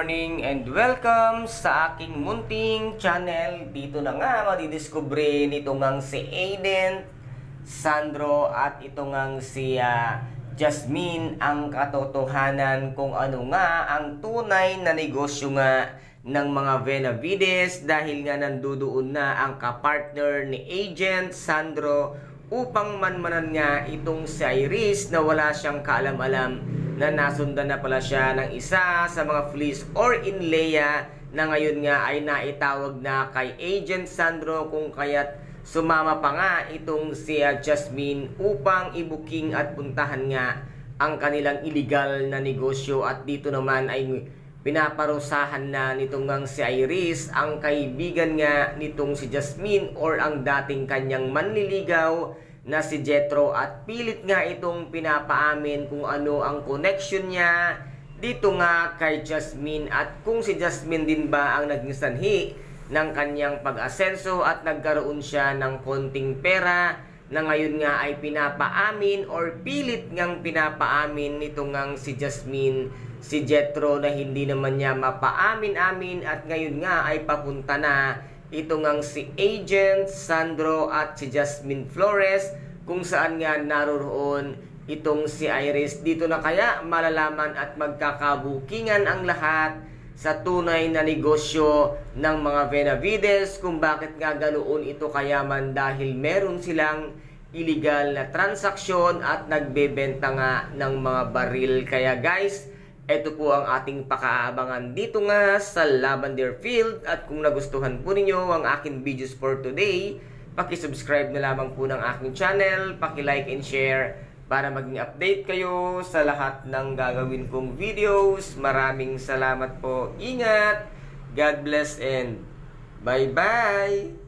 morning and welcome sa aking munting channel. Dito na nga madidiscovery nito ngang si Aiden, Sandro at ito ngang si Jasmine ang katotohanan kung ano nga ang tunay na negosyo nga ng mga Benavides dahil nga nandudoon na ang kapartner ni Agent Sandro upang manmanan nga itong si Iris na wala siyang kaalam-alam na nasundan na pala siya ng isa sa mga fleas or inleya na ngayon nga ay naitawag na kay Agent Sandro kung kaya't sumama pa nga itong si Jasmine upang i-booking at puntahan nga ang kanilang illegal na negosyo. At dito naman ay pinaparusahan na nitong ngang si Iris ang kaibigan nga nitong si Jasmine or ang dating kanyang manliligaw na si Jetro at pilit nga itong pinapaamin kung ano ang connection niya dito nga kay Jasmine at kung si Jasmine din ba ang naging sanhi ng kanyang pag-asenso at nagkaroon siya ng konting pera na ngayon nga ay pinapaamin or pilit ngang pinapaamin nito ngang si Jasmine si Jetro na hindi naman niya mapaamin-amin at ngayon nga ay papunta na ito ngang si Agent Sandro at si Jasmine Flores kung saan nga naroroon itong si Iris. Dito na kaya malalaman at magkakabukingan ang lahat sa tunay na negosyo ng mga Benavides kung bakit nga ganoon ito kayaman dahil meron silang illegal na transaksyon at nagbebenta nga ng mga baril. Kaya guys, ito po ang ating pakaabangan dito nga sa Lavender Field. At kung nagustuhan po ninyo ang aking videos for today, paki-subscribe na lamang po ng aking channel, paki-like and share para maging update kayo sa lahat ng gagawin kong videos. Maraming salamat po. Ingat, God bless and bye-bye!